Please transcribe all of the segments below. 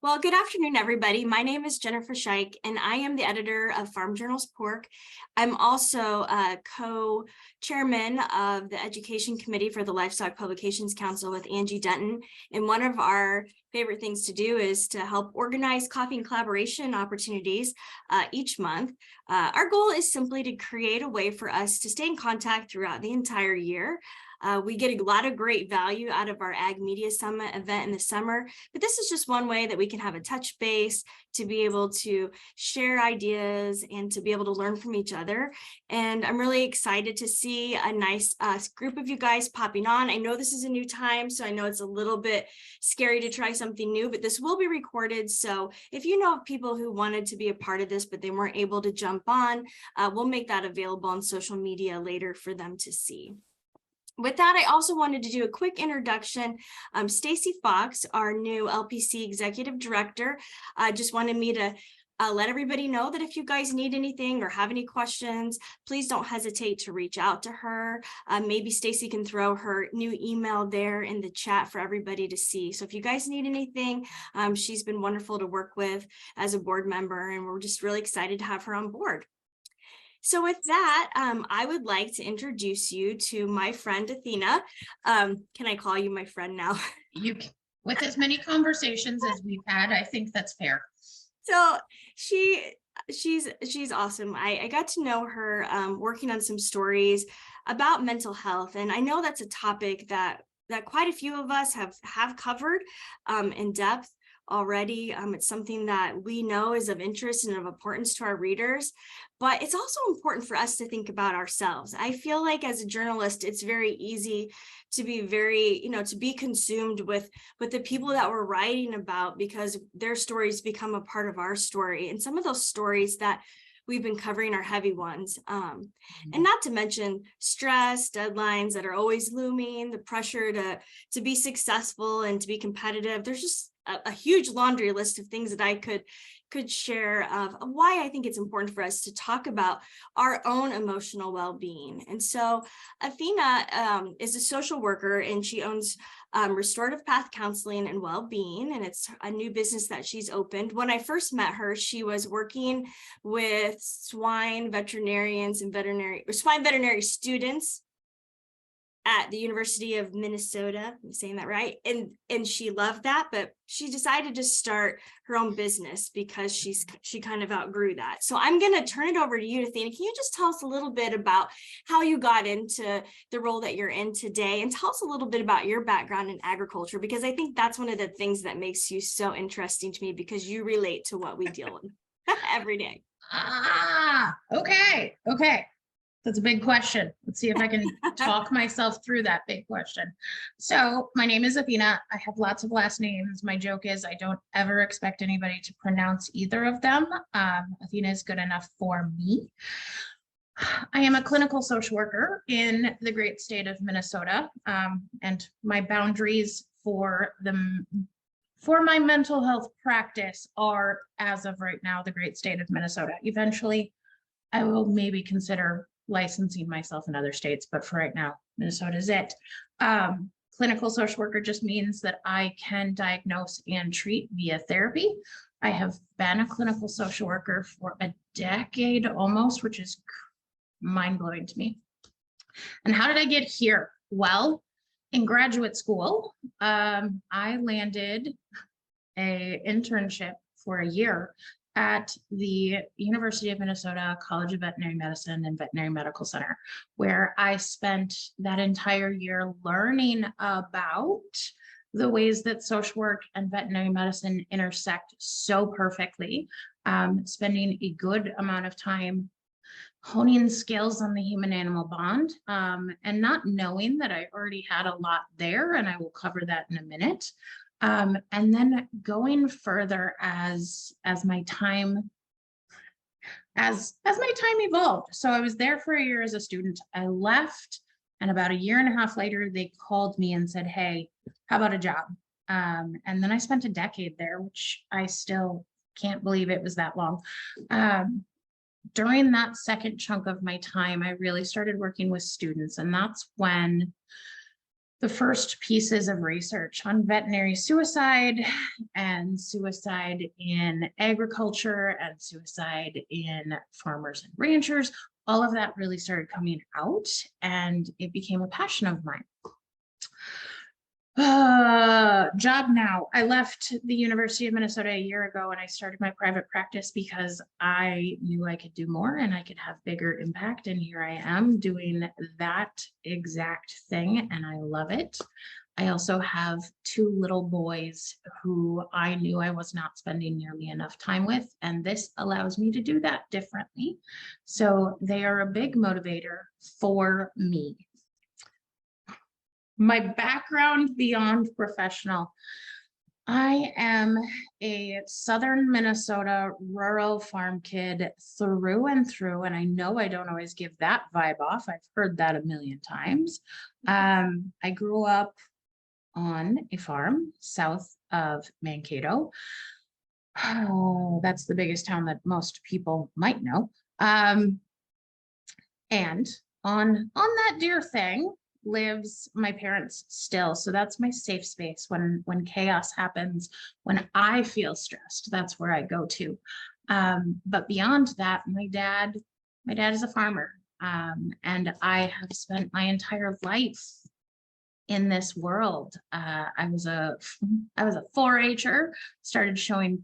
Well, good afternoon, everybody. My name is Jennifer Scheich, and I am the editor of Farm Journal's Pork. I'm also a co-chairman of the Education Committee for the Livestock Publications Council with Angie Denton. And one of our favorite things to do is to help organize coffee and collaboration opportunities each month. Our goal is simply to create a way for us to stay in contact throughout the entire year. We get a lot of great value out of our Ag Media Summit event in the summer, but this is just one way that we can have a touch base to be able to share ideas and to be able to learn from each other. And I'm really excited to see a nice group of you guys popping on. I know this is a new time, so I know it's a little bit scary to try something new, but this will be recorded. So if you know of people who wanted to be a part of this, but they weren't able to jump on, we'll make that available on social media later for them to see. With that, I also wanted to do a quick introduction. Stacy Fox, our new LPC Executive Director, just wanted me to let everybody know that if you guys need anything or have any questions, please don't hesitate to reach out to her. Maybe Stacy can throw her new email there in the chat for everybody to see. So if you guys need anything, she's been wonderful to work with as a board member, and we're just really excited to have her on board. So with that, I would like to introduce you to my friend, Athena. Can I call you my friend now? You can, with as many conversations as we've had, I think that's fair. So she's awesome. I got to know her working on some stories about mental health. And I know that's a topic that quite a few of us have covered in depth already. It's something that we know is of interest and of importance to our readers, but it's also important for us to think about ourselves. I feel like as a journalist, it's very easy to be to be consumed with the people that we're writing about because their stories become a part of our story. And some of those stories that we've been covering are heavy ones. And not to mention stress, deadlines that are always looming, the pressure to be successful and to be competitive. There's just a huge laundry list of things that I could share of why I think it's important for us to talk about our own emotional well-being. And so Athena is a social worker, and she owns Restorative Path Counseling and Wellbeing, and it's a new business that she's opened. When I first met her, she was working with swine veterinary students at the University of Minnesota. I'm saying that right. And she loved that, but she decided to start her own business because she kind of outgrew that. So I'm going to turn it over to you, Athena. Can you just tell us a little bit about how you got into the role that you're in today, and tell us a little bit about your background in agriculture, because I think that's one of the things that makes you so interesting to me, because you relate to what we deal with every day. Okay. That's a big question. Let's see if I can talk myself through that big question. So my name is Athena. I have lots of last names. My joke is I don't ever expect anybody to pronounce either of them. Athena is good enough for me. I am a clinical social worker in the great state of Minnesota, and my boundaries for my mental health practice are, as of right now, the great state of Minnesota. Eventually, I will maybe consider licensing myself in other states, but for right now, Minnesota is it. Clinical social worker just means that I can diagnose and treat via therapy. I have been a clinical social worker for a decade almost, which is mind-blowing to me. And how did I get here? Well, in graduate school, I landed an internship for a year at the University of Minnesota College of Veterinary Medicine and Veterinary Medical Center, where I spent that entire year learning about the ways that social work and veterinary medicine intersect so perfectly, spending a good amount of time honing skills on the human-animal bond, and not knowing that I already had a lot there, and I will cover that in a minute. And then going further as my time evolved. So I was there for a year as a student. I left, and about a year and a half later, they called me and said, "Hey, how about a job?" And then I spent a decade there, which I still can't believe it was that long. During that second chunk of my time, I really started working with students, and that's when the first pieces of research on veterinary suicide and suicide in agriculture and suicide in farmers and ranchers. All of that really started coming out, and it became a passion of mine. Job now. I left the University of Minnesota a year ago and I started my private practice because I knew I could do more and I could have bigger impact. And here I am doing that exact thing, and I love it. I also have 2 little boys who I knew I was not spending nearly enough time with, and this allows me to do that differently. So they are a big motivator for me. My background beyond professional. I am a Southern Minnesota rural farm kid through and through, and I know I don't always give that vibe off. I've heard that a million times. I grew up on a farm south of Mankato. Oh, that's the biggest town that most people might know. And on that dear thing lives my parents still. So that's my safe space when chaos happens, when I feel stressed, that's where I go to. But beyond that, my dad is a farmer. And I have spent my entire life in this world. I was a 4-H'er, started showing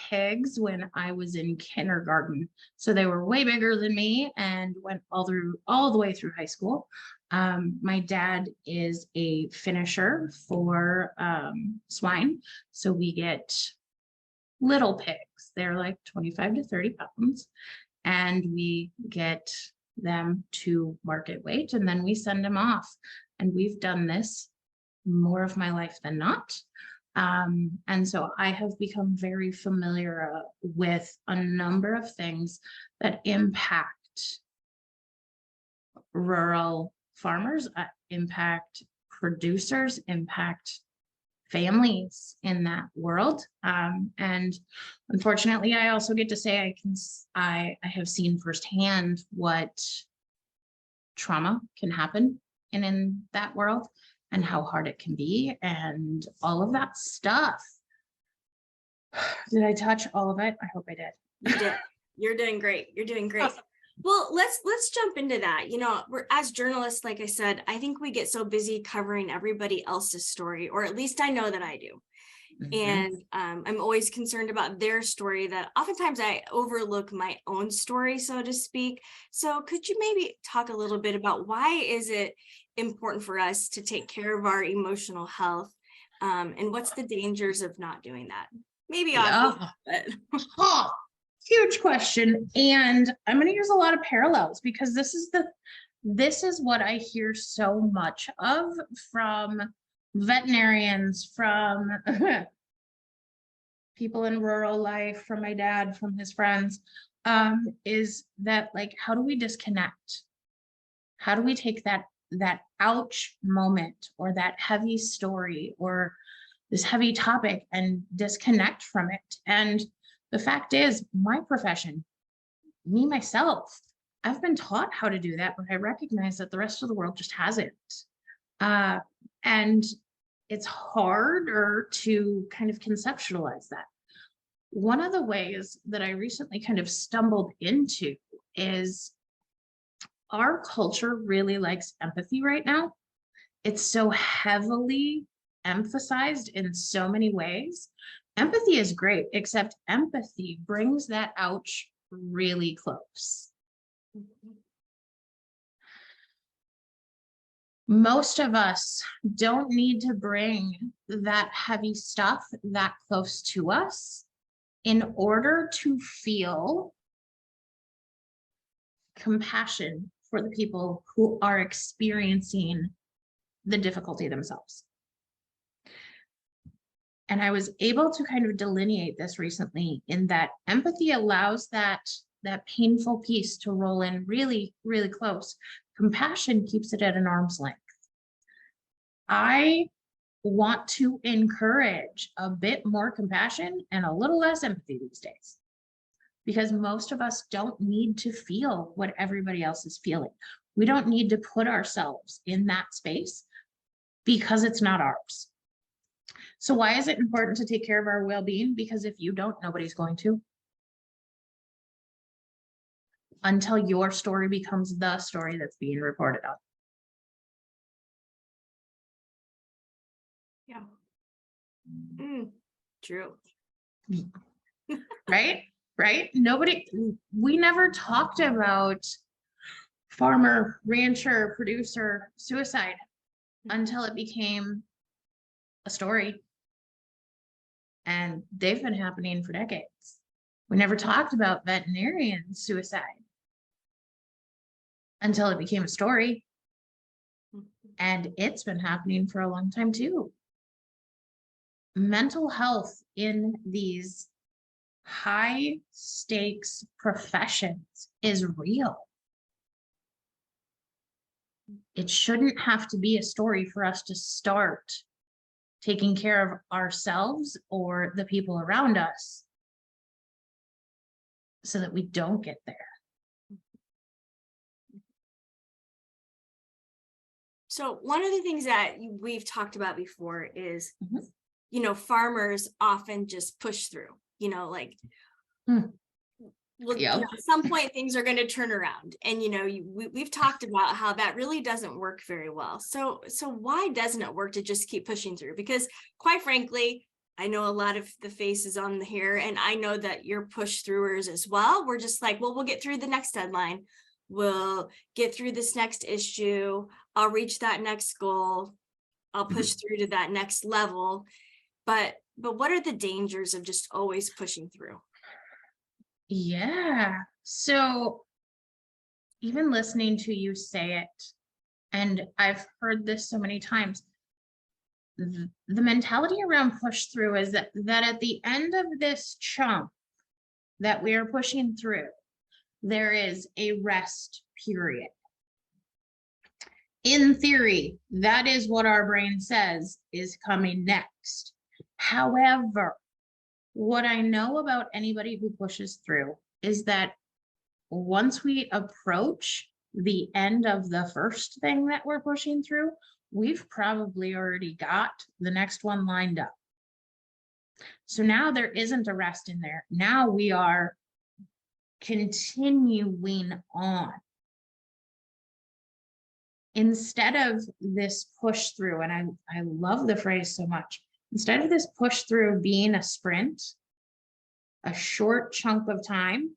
pigs when I was in kindergarten. So they were way bigger than me and went all the way through high school. My dad is a finisher for swine. So we get little pigs. They're like 25 to 30 pounds. And we get them to market weight and then we send them off. And we've done this more of my life than not. And so I have become very familiar with a number of things that impact rural farmers, impact producers, impact families in that world. And unfortunately, I also get to say I have seen firsthand what trauma can happen in that world and how hard it can be and all of that stuff. Did I touch all of it? I hope I did. You did. You're doing great. You're doing great. Awesome. Well, let's jump into that. We're, as journalists, like I said, I think we get so busy covering everybody else's story, or at least I know that I do. And I'm always concerned about their story, that oftentimes I overlook my own story, so to speak. So could you maybe talk a little bit about why is it important for us to take care of our emotional health, and what's the dangers of not doing that? Maybe obvious, but huge question. And I'm going to use a lot of parallels because this is what I hear so much of from veterinarians, from people in rural life, from my dad, from his friends, is that, like, how do we disconnect? How do we take that ouch moment or that heavy story or this heavy topic and disconnect from it? And the fact is, my profession, me, myself, I've been taught how to do that, but I recognize that the rest of the world just hasn't. And it's harder to kind of conceptualize that. One of the ways that I recently kind of stumbled into is our culture really likes empathy right now. It's so heavily emphasized in so many ways. Empathy is great, except empathy brings that ouch really close. Most of us don't need to bring that heavy stuff that close to us in order to feel compassion for the people who are experiencing the difficulty themselves. And I was able to kind of delineate this recently, in that empathy allows that painful piece to roll in really, really close. Compassion keeps it at an arm's length. I want to encourage a bit more compassion and a little less empathy these days, because most of us don't need to feel what everybody else is feeling. We don't need to put ourselves in that space, because it's not ours. So why is it important to take care of our well-being? Because if you don't, nobody's going to. Until your story becomes the story that's being reported on. Yeah. True. Right? Right? We never talked about farmer, rancher, producer suicide until it became a story. And they've been happening for decades. We never talked about veterinarian suicide until it became a story. And it's been happening for a long time too. Mental health in these high stakes professions is real. It shouldn't have to be a story for us to start taking care of ourselves or the people around us so that we don't get there. So one of the things that we've talked about before is, you know, farmers often just push through, you know, like, well, you know, at some point things are going to turn around, and, you know, we've talked about how that really doesn't work very well. So why doesn't it work to just keep pushing through? Because quite frankly, I know a lot of the faces on here, and I know that you're push throughers as well. We're just like, well, we'll get through the next deadline. We'll get through this next issue. I'll reach that next goal. I'll push through to that next level. But what are the dangers of just always pushing through? Yeah. So even listening to you say it, and I've heard this so many times, the mentality around push through is that at the end of this chunk that we are pushing through, there is a rest period. In theory, that is what our brain says is coming next. However, what I know about anybody who pushes through is that once we approach the end of the first thing that we're pushing through, we've probably already got the next one lined up. So now there isn't a rest in there. Now we are continuing on. Instead of this push through, and I love the phrase so much, instead of this push through being a sprint, a short chunk of time,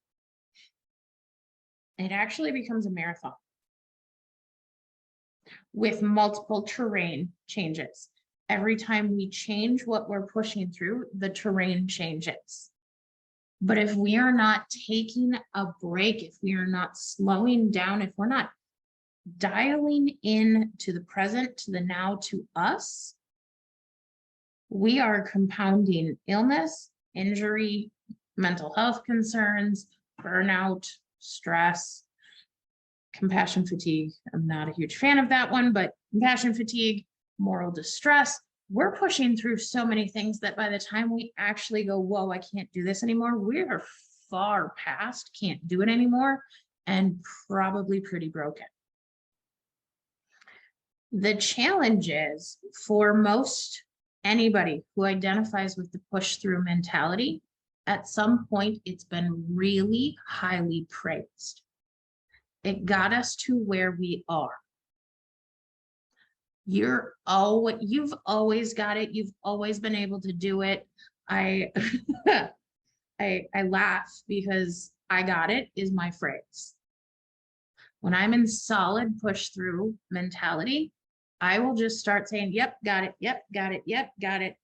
it actually becomes a marathon with multiple terrain changes. Every time we change what we're pushing through, the terrain changes. But if we are not taking a break, if we are not slowing down, if we're not dialing in to the present, to the now, to us, we are compounding illness, injury, mental health concerns, burnout, stress, compassion fatigue. I'm not a huge fan of that one, but compassion fatigue, moral distress. We're pushing through so many things that by the time we actually go, whoa, I can't do this anymore, we are far past, can't do it anymore, and probably pretty broken. The challenge is for most anybody who identifies with the push through mentality, at some point it's been really highly praised. It got us to where we are. You've always got it. You've always been able to do it. I laugh because I got it is my phrase. When I'm in solid push through mentality, I will just start saying, yep, got it. Yep, got it. Yep, got it.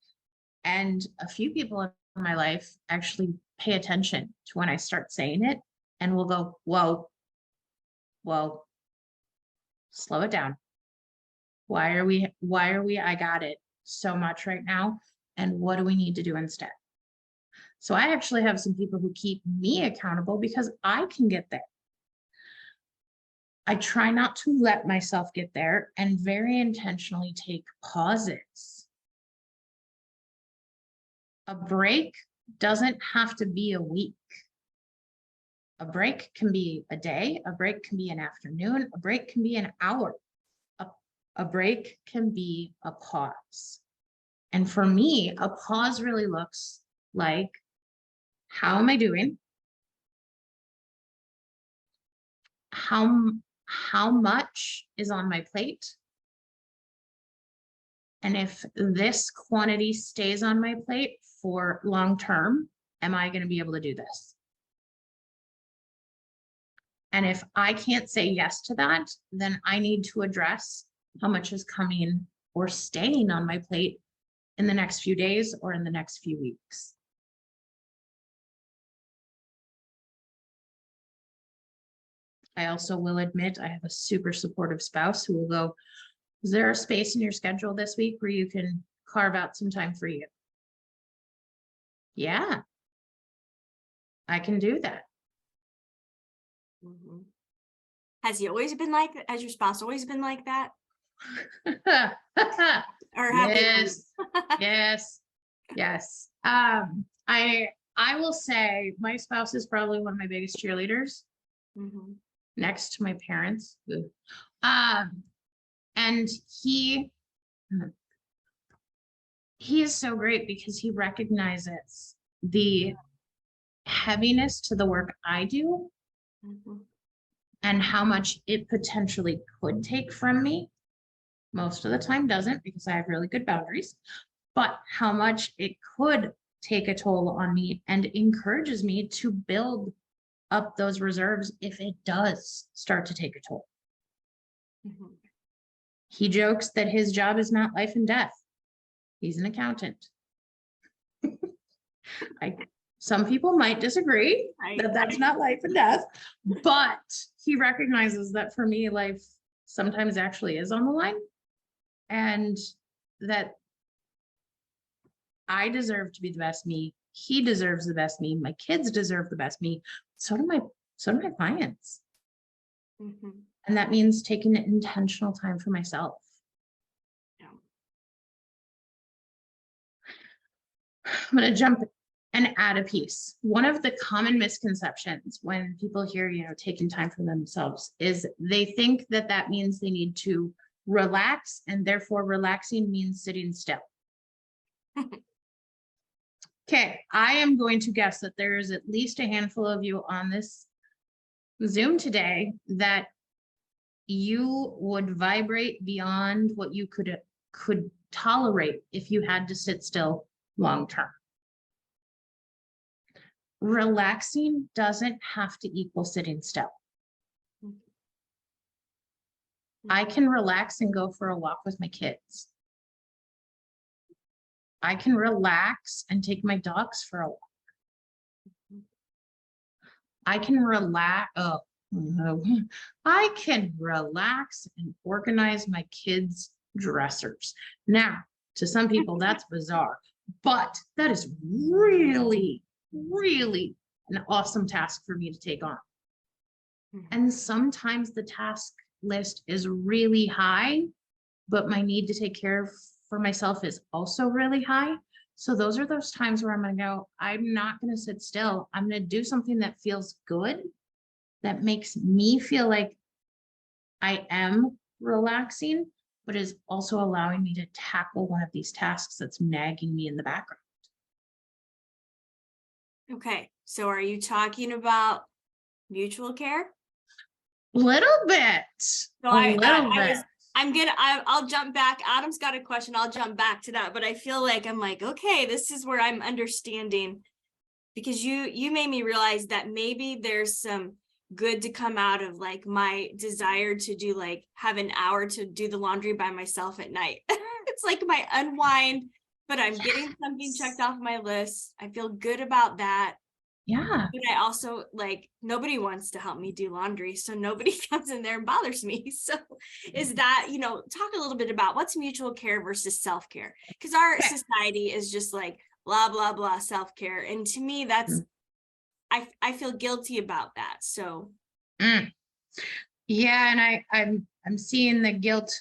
And a few people in my life actually pay attention to when I start saying it and will go, whoa, slow it down. Why are we, I got it so much right now. And what do we need to do instead? So I actually have some people who keep me accountable because I can get there. I try not to let myself get there and very intentionally take pauses. A break doesn't have to be a week. A break can be a day, a break can be an afternoon, a break can be an hour. A break can be a pause. And for me, a pause really looks like, how am I doing? How much is on my plate? And if this quantity stays on my plate for long term, am I going to be able to do this? And if I can't say yes to that, then I need to address how much is coming or staying on my plate in the next few days or in the next few weeks. I also will admit I have a super supportive spouse who will go, is there a space in your schedule this week where you can carve out some time for you? Yeah, I can do that. Mhm. Has he always been like, has your spouse always been like that? Or have Yes, yes, yes. I will say my spouse is probably one of my biggest cheerleaders, Mhm. next to my parents. And he is so great because he recognizes the heaviness to the work I do Mhm. and how much it potentially could take from me. Most of the time doesn't, because I have really good boundaries, but how much it could take a toll on me and encourages me to build up those reserves if it does start to take a toll. Mhm. He jokes that his job is not life and death. He's an accountant. Some people might disagree that that's not life and death, but he recognizes that for me, life sometimes actually is on the line, and that I deserve to be the best me. He deserves the best me. My kids deserve the best me. So do my clients. Mhm. And that means taking intentional time for myself. Yeah. I'm going to jump and add a piece. One of the common misconceptions when people hear, taking time for themselves is they think that that means they need to relax, and therefore relaxing means sitting still. Okay, I am going to guess that there is at least a handful of you on this Zoom today that you would vibrate beyond what you could tolerate if you had to sit still long term. Relaxing doesn't have to equal sitting still. I can relax and go for a walk with my kids. I can relax and take my dogs for a walk. I can relax. Oh, no. I can relax and organize my kids' dressers. Now, to some people, that's bizarre, but that is really, really an awesome task for me to take on. And sometimes the task list is really high, but my need to take care of for myself is also really high. So those are those times where I'm going to go, I'm not going to sit still. I'm going to do something that feels good, that makes me feel like I am relaxing, but is also allowing me to tackle one of these tasks that's nagging me in the background. Okay, so are you talking about mutual care? Little bit. So I'll jump back. Adam's got a question. I'll jump back to that, but I feel like I'm like, okay, this is where I'm understanding, because you made me realize that maybe there's some good to come out of like my desire to do, like, have an hour to do the laundry by myself at night. It's like my unwind, but I'm getting something checked off my list. I feel good about that. Yeah. But I also, like, nobody wants to help me do laundry, so nobody comes in there and bothers me. So is that, talk a little bit about what's mutual care versus self-care, because our society is just like blah, blah, blah, self-care. And to me, that's, I feel guilty about that. So. Yeah. And I'm seeing the guilt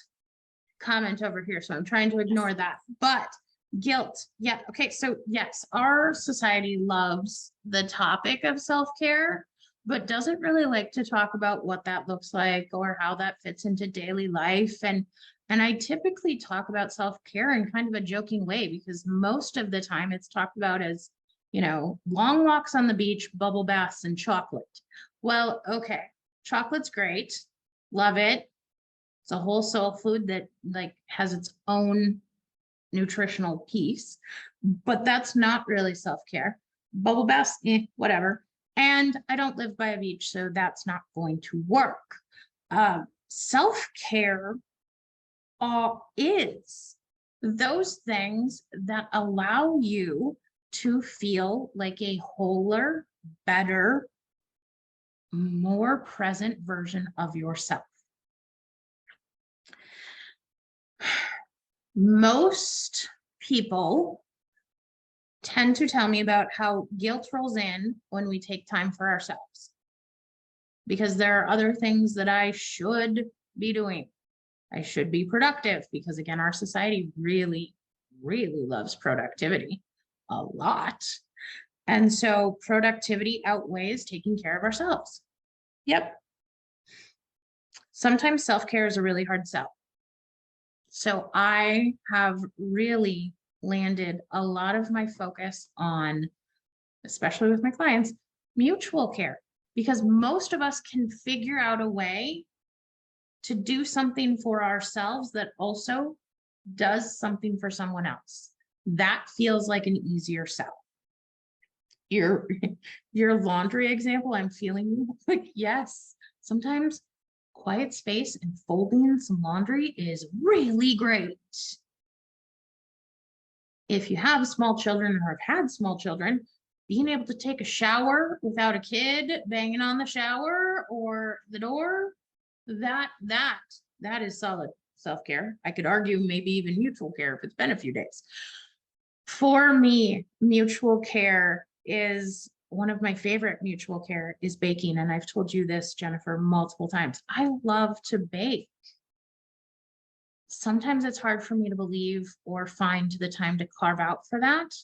comment over here, so I'm trying to ignore that, but guilt. Yeah. Okay. So yes, our society loves the topic of self-care, but doesn't really like to talk about what that looks like or how that fits into daily life. And And I typically talk about self-care in kind of a joking way because most of the time it's talked about as, long walks on the beach, bubble baths, and chocolate. Well, okay, chocolate's great. Love it. It's a whole soul food that has its own nutritional piece, but that's not really self-care. Bubble baths, whatever. And I don't live by a beach, so that's not going to work. Self-care is those things that allow you to feel like a wholer, better, more present version of yourself. Most people tend to tell me about how guilt rolls in when we take time for ourselves, because there are other things that I should be doing. I should be productive because, again, our society really, really loves productivity a lot. And so productivity outweighs taking care of ourselves. Yep. Sometimes self-care is a really hard sell. So I have really landed a lot of my focus on, especially with my clients, mutual care, because most of us can figure out a way to do something for ourselves that also does something for someone else. That feels like an easier sell. Your laundry example, I'm feeling like, yes, sometimes quiet space and folding some laundry is really great. If you have small children or have had small children, being able to take a shower without a kid banging on the shower or the door, that is solid self-care. I could argue maybe even mutual care if it's been a few days. For me, mutual care is one of my favorite. Mutual care is baking. And I've told you this, Jennifer, multiple times. I love to bake. Sometimes it's hard for me to believe or find the time to carve out for that.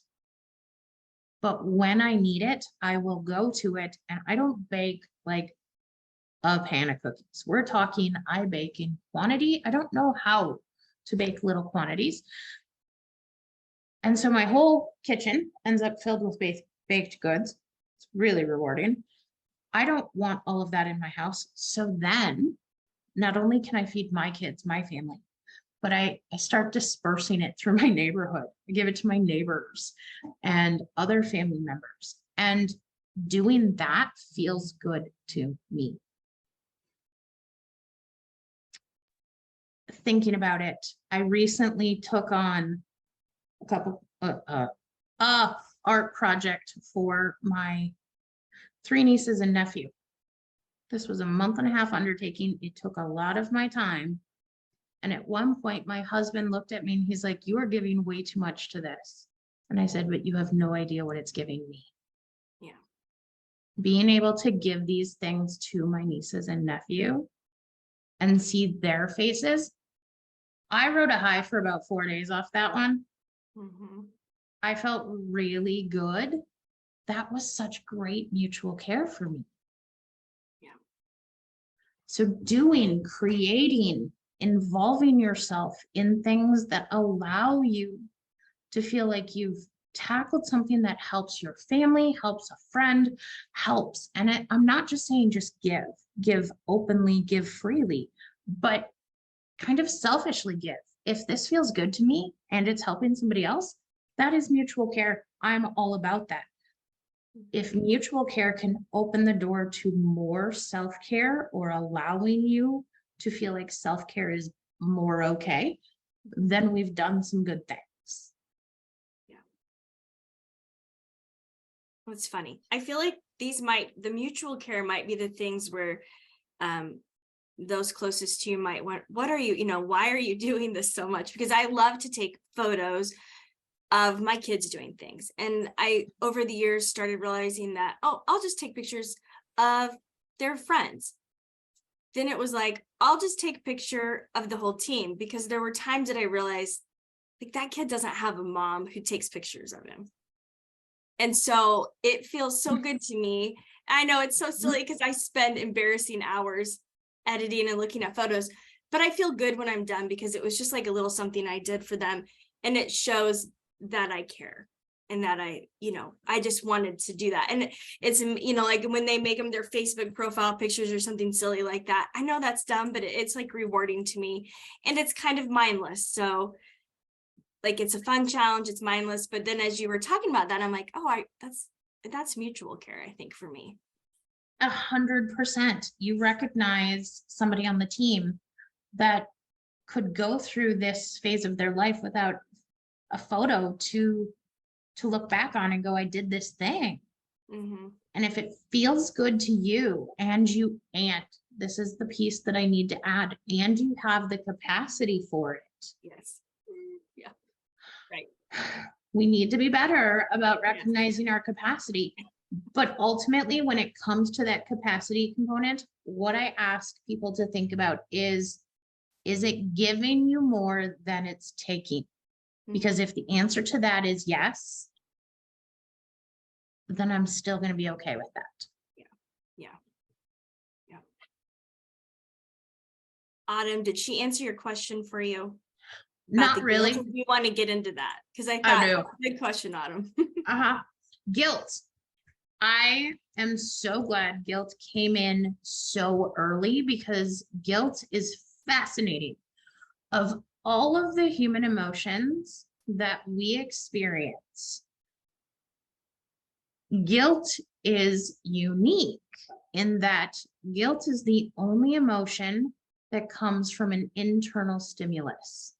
But when I need it, I will go to it. And I don't bake like a pan of cookies. We're talking, I bake in quantity. I don't know how to bake little quantities. And so my whole kitchen ends up filled with baked goods. It's really rewarding. I don't want all of that in my house. So then not only can I feed my kids, my family, but I start dispersing it through my neighborhood. I give it to my neighbors and other family members. And doing that feels good to me. Thinking about it, I recently took on a couple art project for my 3 nieces and nephew. This was a 1.5-month undertaking. It took a lot of my time. And at one point, my husband looked at me and he's like, "You are giving way too much to this." And I said, "But you have no idea what it's giving me." Yeah. Being able to give these things to my nieces and nephew and see their faces. I rode a high for about 4 days off that one. Mm-hmm. I felt really good. That was such great mutual care for me. Yeah. So creating, involving yourself in things that allow you to feel like you've tackled something that helps your family, helps a friend, helps. And I'm not just saying just give openly, give freely, but kind of selfishly give. If this feels good to me and it's helping somebody else, that is mutual care. I'm all about that. If mutual care can open the door to more self-care or allowing you to feel like self-care is more okay, then we've done some good things. Yeah. It's funny. I feel like the mutual care might be the things where those closest to you might want, what are you, why are you doing this so much? Because I love to take photos of my kids doing things. And I, over the years, started realizing that, I'll just take pictures of their friends. Then it was like, I'll just take a picture of the whole team, because there were times that I realized like that kid doesn't have a mom who takes pictures of him. And so it feels so good to me. I know it's so silly because I spend embarrassing hours editing and looking at photos, but I feel good when I'm done because it was just like a little something I did for them. And it shows that I care and that I just wanted to do that. And it's, like when they make them their Facebook profile pictures or something silly like that, I know that's dumb, but it's like rewarding to me, and it's kind of mindless. So like, it's a fun challenge, it's mindless. But then as you were talking about that, I'm like, oh, that's mutual care, I think, for me. 100%. You recognize somebody on the team that could go through this phase of their life without a photo to look back on and go, I did this thing. Mm-hmm. And if it feels good to you, and this is the piece that I need to add, and you have the capacity for it. Yes. Yeah. Right. We need to be better about recognizing our capacity. But ultimately, when it comes to that capacity component, what I ask people to think about is it giving you more than it's taking? Because if the answer to that is yes, then I'm still going to be okay with that. Yeah. Autumn, did she answer your question for you? Not really. We want to get into that because I thought, do. Good question, Autumn. Guilt. I am so glad guilt came in so early, because guilt is fascinating. Of all of the human emotions that we experience, guilt is unique in that guilt is the only emotion that comes from an internal stimulus.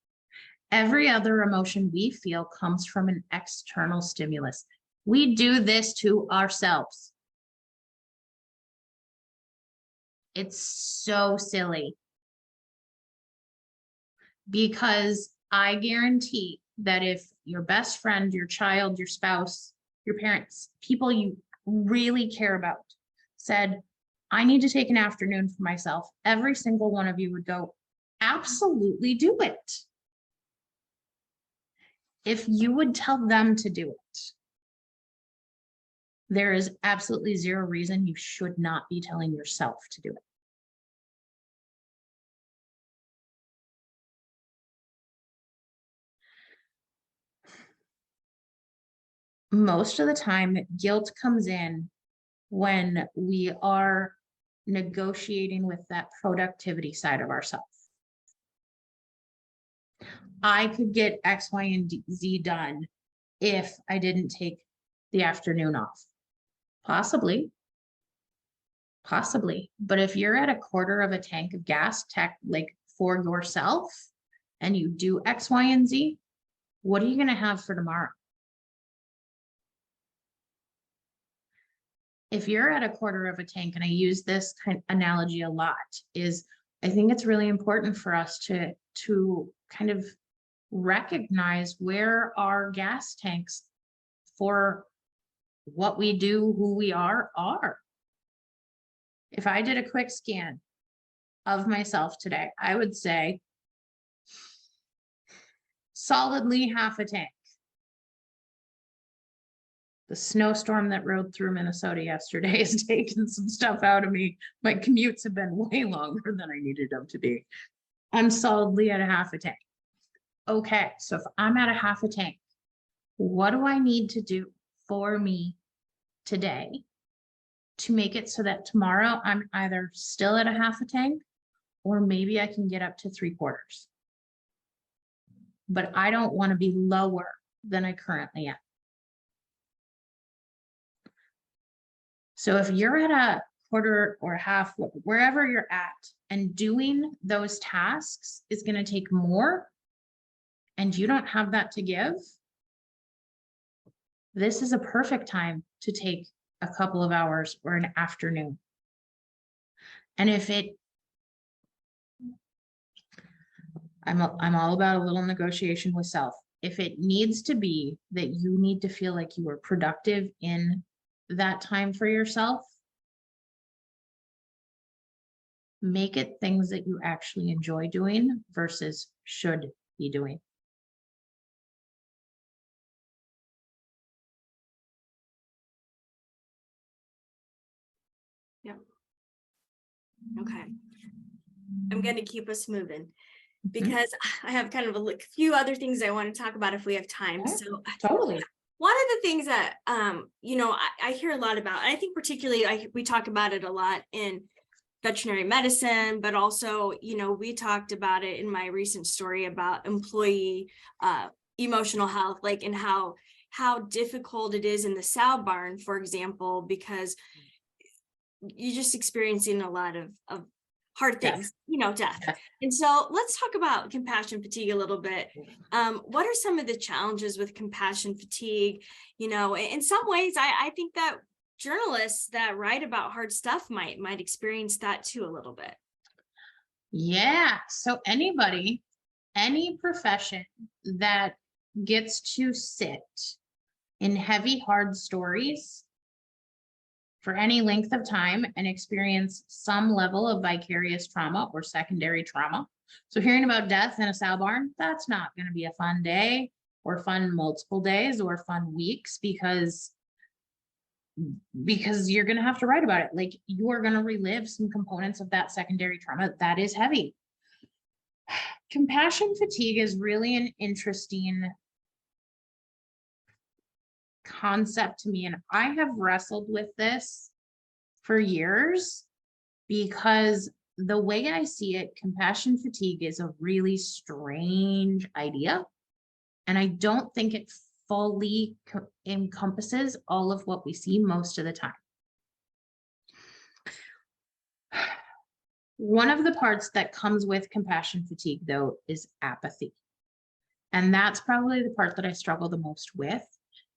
Every other emotion we feel comes from an external stimulus. We do this to ourselves. It's so silly, because I guarantee that if your best friend, your child, your spouse, your parents, people you really care about said, I need to take an afternoon for myself, every single one of you would go, absolutely do it. If you would tell them to do it, there is absolutely zero reason you should not be telling yourself to do it. Most of the time, guilt comes in when we are negotiating with that productivity side of ourselves. I could get X, Y, and Z done if I didn't take the afternoon off. Possibly. But if you're at a quarter of a tank of gas, like for yourself, and you do X, Y, and Z, what are you going to have for tomorrow? If you're at a quarter of a tank, and I use this kind of analogy a lot, is I think it's really important for us to kind of recognize where our gas tanks for what we do, who we are. If I did a quick scan of myself today, I would say solidly half a tank. The snowstorm that rode through Minnesota yesterday has taken some stuff out of me. My commutes have been way longer than I needed them to be. I'm solidly at a half a tank. Okay, so if I'm at a half a tank, what do I need to do for me today to make it so that tomorrow I'm either still at a half a tank, or maybe I can get up to 3/4? But I don't want to be lower than I currently am. So if you're at a quarter or half, wherever you're at, and doing those tasks is going to take more, and you don't have that to give, this is a perfect time to take a couple of hours or an afternoon. And if I'm all about a little negotiation with self. If it needs to be that you need to feel like you were productive in that time for yourself, make it things that you actually enjoy doing versus should be doing. Yep. Okay. I'm going to keep us moving because I have kind of a few other things I want to talk about if we have time. Okay. So Totally. one of the things that, you know, I hear a lot about, and I think particularly we talk about it a lot in veterinary medicine, but also, you know, we talked about it in my recent story about employee emotional health, like, and how difficult it is in the sow barn, for example, because you're just experiencing a lot of hard things, you know, death. And so let's talk about compassion fatigue a little bit. What are some of the challenges with compassion fatigue? You know, in some ways, I think that journalists that write about hard stuff might experience that too a little bit. Yeah. So anybody, any profession that gets to sit in heavy, hard stories for any length of time and experience some level of vicarious trauma or secondary trauma. So hearing about death in a sow barn, that's not going to be a fun day or fun multiple days or fun weeks because you're going to have to write about it. Like, you are going to relive some components of that secondary trauma. That is heavy. Compassion fatigue is really an interesting concept to me. And I have wrestled with this for years because the way I see it, compassion fatigue is a really strange idea. And I don't think it fully encompasses all of what we see most of the time. One of the parts that comes with compassion fatigue, though, is apathy. And that's probably the part that I struggle the most with.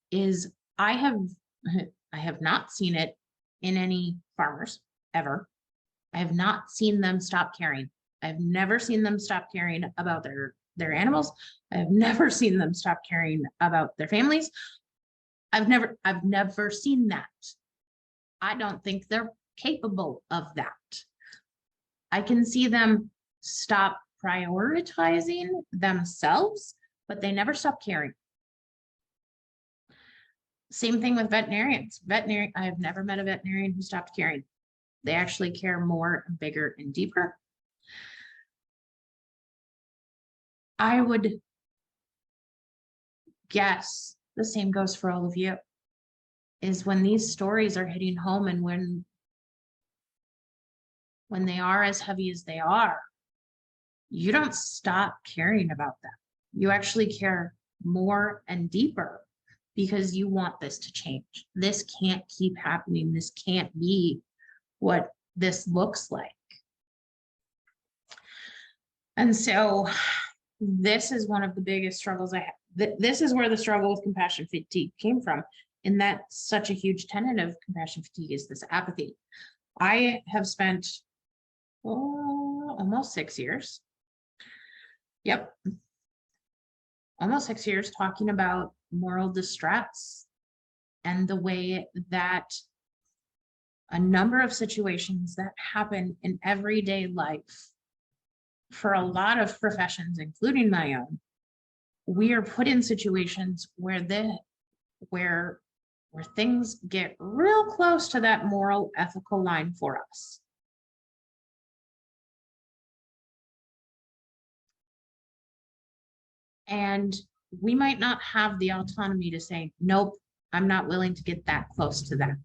Is I have not seen it in any farmers ever. I have not seen them stop caring. I've never seen them stop caring about their animals. I have never seen them stop caring about their families. I've never seen that. I don't think they're capable of that. I can see them stop prioritizing themselves, but they never stop caring. Same thing with veterinarians. I have never met a veterinarian who stopped caring. They actually care more and bigger and deeper. I would guess the same goes for all of you, is when these stories are hitting home and when they are as heavy as they are, you don't stop caring about them. You actually care more and deeper because you want this to change. This can't keep happening. This can't be what this looks like. And so this is one of the biggest struggles I have. This is where the struggle with compassion fatigue came from. And that's such a huge tenet of compassion fatigue, is this apathy. I have spent almost 6 years. Yep. Almost 6 years talking about moral distress and the way that a number of situations that happen in everyday life for a lot of professions, including my own, we are put in situations where things get real close to that moral, ethical line for us. And we might not have the autonomy to say, nope, I'm not willing to get that close to that.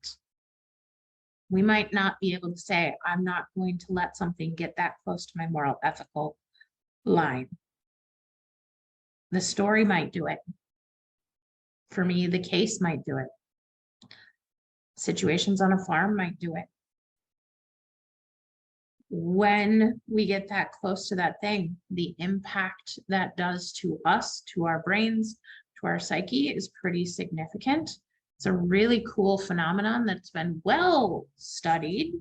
We might not be able to say, I'm not going to let something get that close to my moral, ethical line. The story might do it. For me, the case might do it. Situations on a farm might do it. When we get that close to that thing, the impact that does to us, to our brains, to our psyche is pretty significant. It's a really cool phenomenon that's been well studied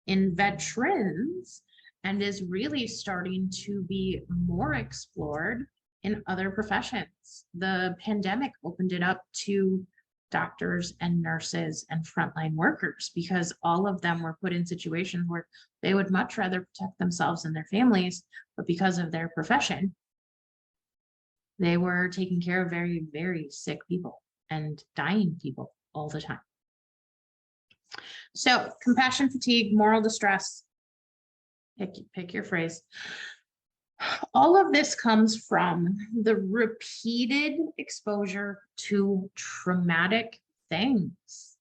in veterans and is really starting to be more explored in other professions. The pandemic opened it up to doctors and nurses and frontline workers because all of them were put in situations where they would much rather protect themselves and their families, but because of their profession, they were taking care of very, very sick people and dying people all the time. So compassion fatigue, moral distress, pick your phrase. All of this comes from the repeated exposure to traumatic things.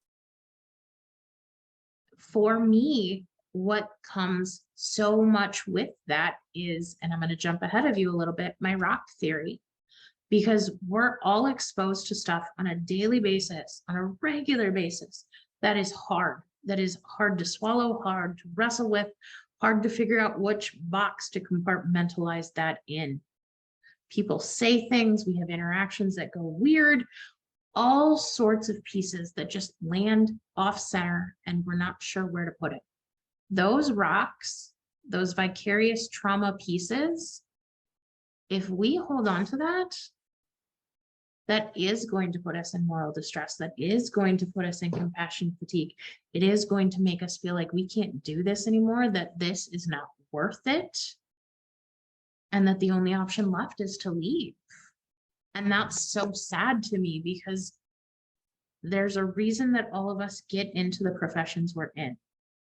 For me, what comes so much with that is, and I'm going to jump ahead of you a little bit, my rock theory, because we're all exposed to stuff on a daily basis, on a regular basis, that is hard to swallow, hard to wrestle with, hard to figure out which box to compartmentalize that in. People say things, we have interactions that go weird, all sorts of pieces that just land off center and we're not sure where to put it. Those rocks, those vicarious trauma pieces, if we hold on to that, that is going to put us in moral distress. That is going to put us in compassion fatigue. It is going to make us feel like we can't do this anymore, that this is not worth it, and that the only option left is to leave. And that's so sad to me, because there's a reason that all of us get into the professions we're in.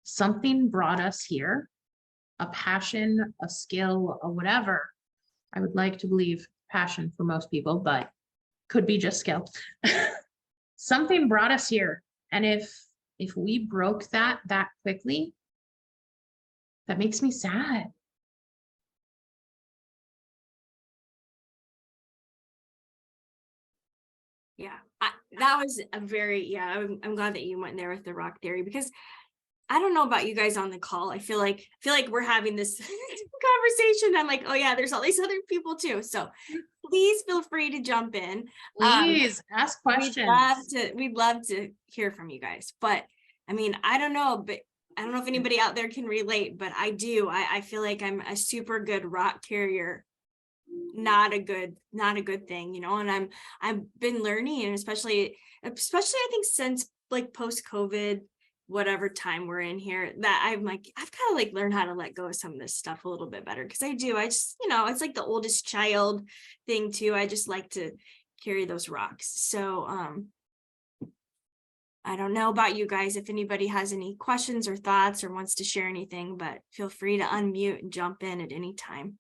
Something brought us here, a passion, a skill, a whatever. I would like to believe passion for most people, but could be just skill. Something brought us here. And if we broke that quickly, that makes me sad. Yeah, that was a very, I'm glad that you went there with the rock theory, because I don't know about you guys on the call. I feel like we're having this conversation. I'm like, oh yeah, there's all these other people too. So please feel free to jump in. Please ask questions. We'd love to hear from you guys. But I mean, I don't know if anybody out there can relate, but I do. I feel like I'm a super good rock carrier. Not a good thing, you know, and I've been learning, and especially I think since like post-COVID, whatever time we're in here, that I've kind of like learned how to let go of some of this stuff a little bit better, because I just, you know, it's like the oldest child thing too. I just like to carry those rocks. So I don't know about you guys, if anybody has any questions or thoughts or wants to share anything, but feel free to unmute and jump in at any time.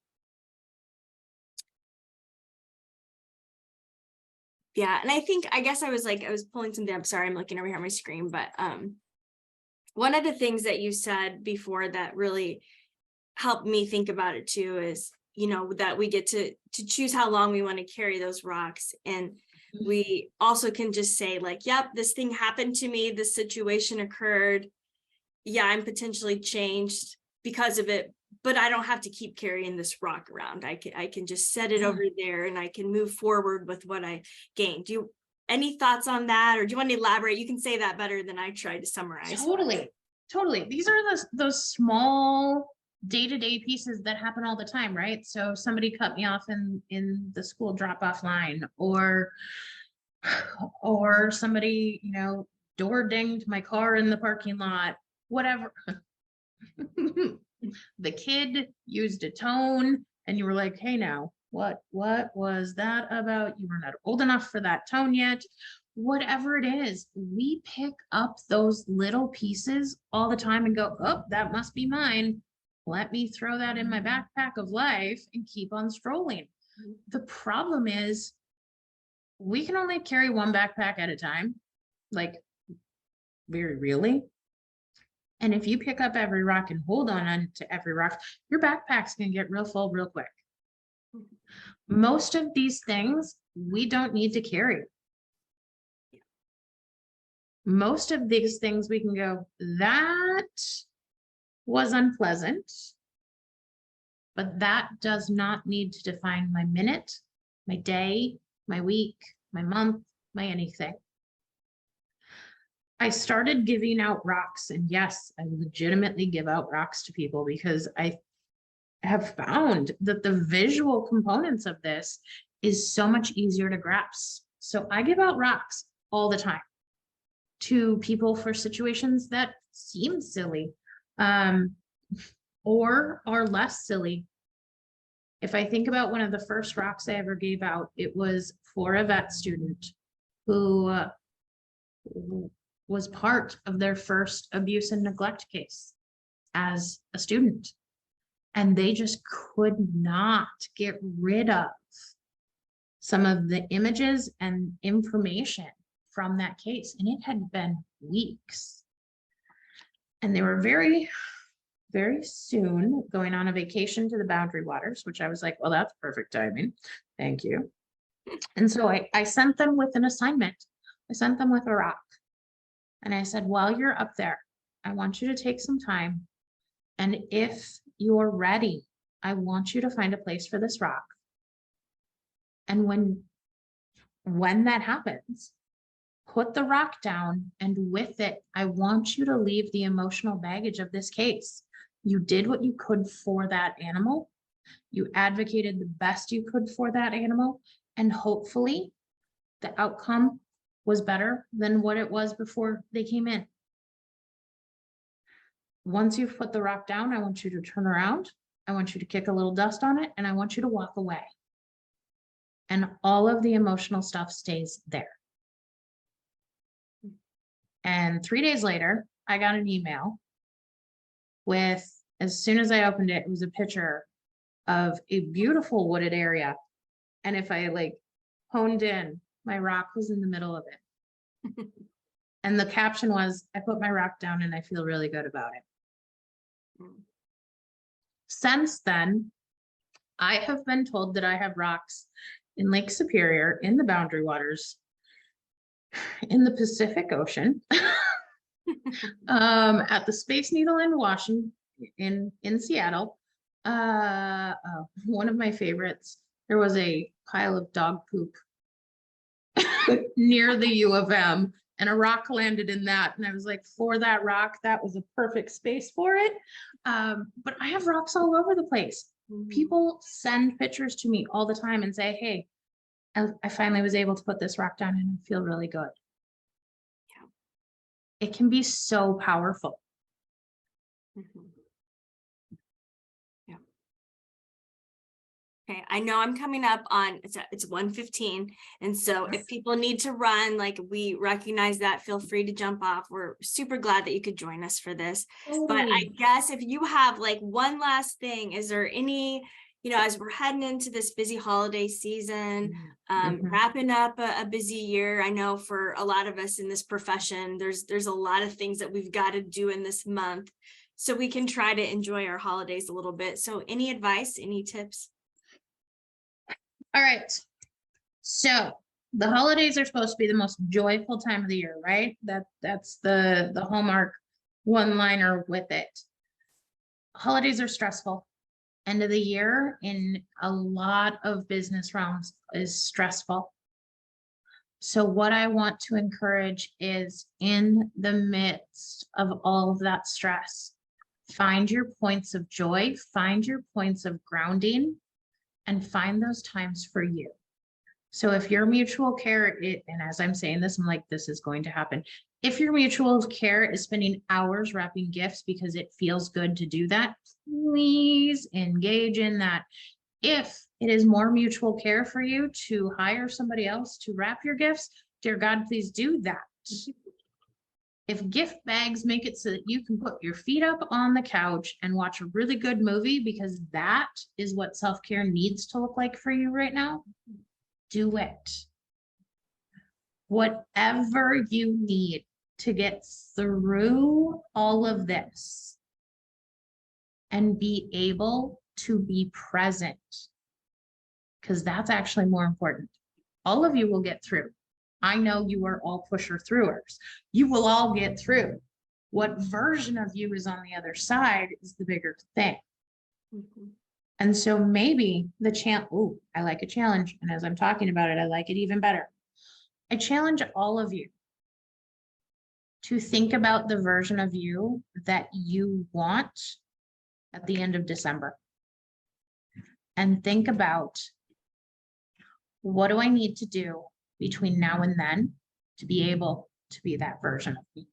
Yeah, and I guess I was pulling something up. Sorry, I'm looking over here on my screen, but one of the things that you said before that really helped me think about it too is, you know, that we get to choose how long we want to carry those rocks. And we also can just say like, yep, this thing happened to me, this situation occurred. Yeah, I'm potentially changed because of it, but I don't have to keep carrying this rock around. I can just set it over there and I can move forward with what I gained. Any thoughts on that, or do you want to elaborate? You can say that better than I tried to summarize. Totally. These are those small day-to-day pieces that happen all the time, right? So somebody cut me off in the school drop-off line, or somebody, you know, door dinged my car in the parking lot, whatever. The kid used a tone and you were like, hey, now what was that about? You were not old enough for that tone yet. Whatever it is, we pick up those little pieces all the time and go, oh, that must be mine. Let me throw that in my backpack of life and keep on strolling. The problem is we can only carry one backpack at a time, like very really. And if you pick up every rock and hold on to every rock, your backpack's gonna get real full real quick. Most of these things we don't need to carry. Most of these things we can go, that was unpleasant, but that does not need to define my minute, my day, my week, my month, my anything. I started giving out rocks, and yes, I legitimately give out rocks to people because I have found that the visual components of this is so much easier to grasp. So I give out rocks all the time to people for situations that seem silly, or are less silly. If I think about one of the first rocks I ever gave out, it was for a vet student who was part of their first abuse and neglect case as a student. And they just could not get rid of some of the images and information from that case. And it had been weeks. And they were very, very soon going on a vacation to the Boundary Waters, which I was like, well, that's perfect timing. Thank you. And so I sent them with an assignment. I sent them with a rock. And I said, while you're up there, I want you to take some time. And if you're ready, I want you to find a place for this rock. And when that happens, put the rock down, and with it, I want you to leave the emotional baggage of this case. You did what you could for that animal. You advocated the best you could for that animal, and hopefully the outcome was better than what it was before they came in. Once you've put the rock down, I want you to turn around. I want you to kick a little dust on it, and I want you to walk away. And all of the emotional stuff stays there. And 3 days later, I got an email with, as soon as I opened it, it was a picture of a beautiful wooded area. And if I like honed in, my rock was in the middle of it. And the caption was, I put my rock down and I feel really good about it. Since then, I have been told that I have rocks in Lake Superior, in the Boundary Waters, in the Pacific Ocean, at the Space Needle in Washington, in Seattle. One of my favorites, there was a pile of dog poop near the U of M, and a rock landed in that. And I was like, for that rock, that was a perfect space for it. But I have rocks all over the place. People send pictures to me all the time and say, hey, I finally was able to put this rock down and I feel really good. Yeah. It can be so powerful. Yeah. Okay, I know I'm coming up on, it's 1:15. And so if people need to run, like, we recognize that, feel free to jump off. We're super glad that you could join us for this. But I guess if you have like one last thing, is there any, as we're heading into this busy holiday season, wrapping up a busy year, I know for a lot of us in this profession, there's a lot of things that we've got to do in this month, so we can try to enjoy our holidays a little bit. So any advice, any tips? All right. So the holidays are supposed to be the most joyful time of the year, right? That's the hallmark one-liner with it. Holidays are stressful. End of the year in a lot of business realms is stressful. So what I want to encourage is, in the midst of all of that stress, find your points of joy, find your points of grounding, and find those times for you. So if your mutual care, and as I'm saying this, I'm like, this is going to happen. If your mutual care is spending hours wrapping gifts because it feels good to do that, please engage in that. If it is more mutual care for you to hire somebody else to wrap your gifts, dear God, please do that. If gift bags make it so that you can put your feet up on the couch and watch a really good movie, because that is what self-care needs to look like for you right now, do it. Whatever you need to get through all of this and be able to be present, because that's actually more important. All of you will get through. I know you are all pusher-throughers. You will all get through. What version of you is on the other side is the bigger thing. And so maybe the I like a challenge. And as I'm talking about it, I like it even better. I challenge all of you to think about the version of you that you want at the end of December. And think about, what do I need to do between now and then to be able to be that version of me?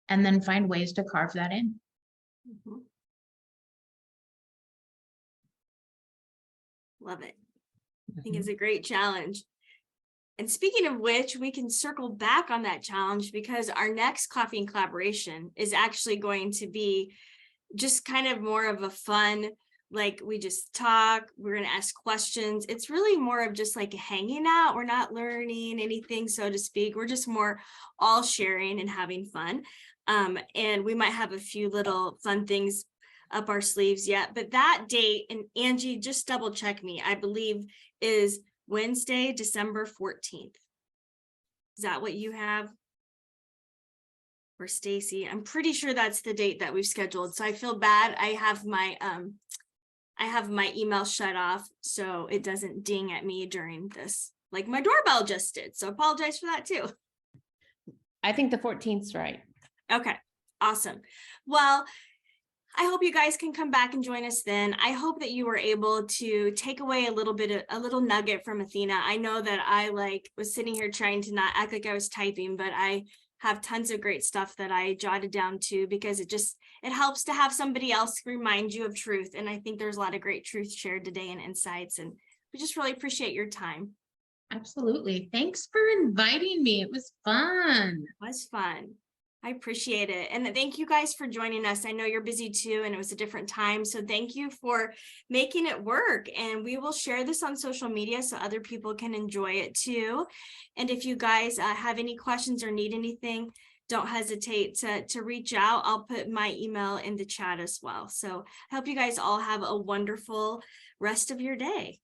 And then find ways to carve that in. Love it. I think it's a great challenge. And speaking of which, we can circle back on that challenge because our next coffee and collaboration is actually going to be just kind of more of a fun, like we just talk, we're going to ask questions. It's really more of just like hanging out. We're not learning anything, so to speak. We're just more all sharing and having fun. And we might have a few little fun things up our sleeves yet, but that date, and Angie, just double check me, I believe is Wednesday, December 14th. Is that what you have? Or Stacy? I'm pretty sure that's the date that we've scheduled. So I feel bad. I have my email shut off so it doesn't ding at me during this, like my doorbell just did. So apologize for that too. I think the 14th's right. Okay, awesome. Well, I hope you guys can come back and join us then. I hope that you were able to take away a little nugget from Athena. I know that I was sitting here trying to not act like I was typing, but I have tons of great stuff that I jotted down too, because it helps to have somebody else remind you of truth. And I think there's a lot of great truth shared today and insights, and we just really appreciate your time. Absolutely. Thanks for inviting me. It was fun. It was fun. I appreciate it. And thank you guys for joining us. I know you're busy too, and it was a different time. So thank you for making it work. And we will share this on social media so other people can enjoy it too. And if you guys have any questions or need anything, don't hesitate to reach out. I'll put my email in the chat as well. So I hope you guys all have a wonderful rest of your day.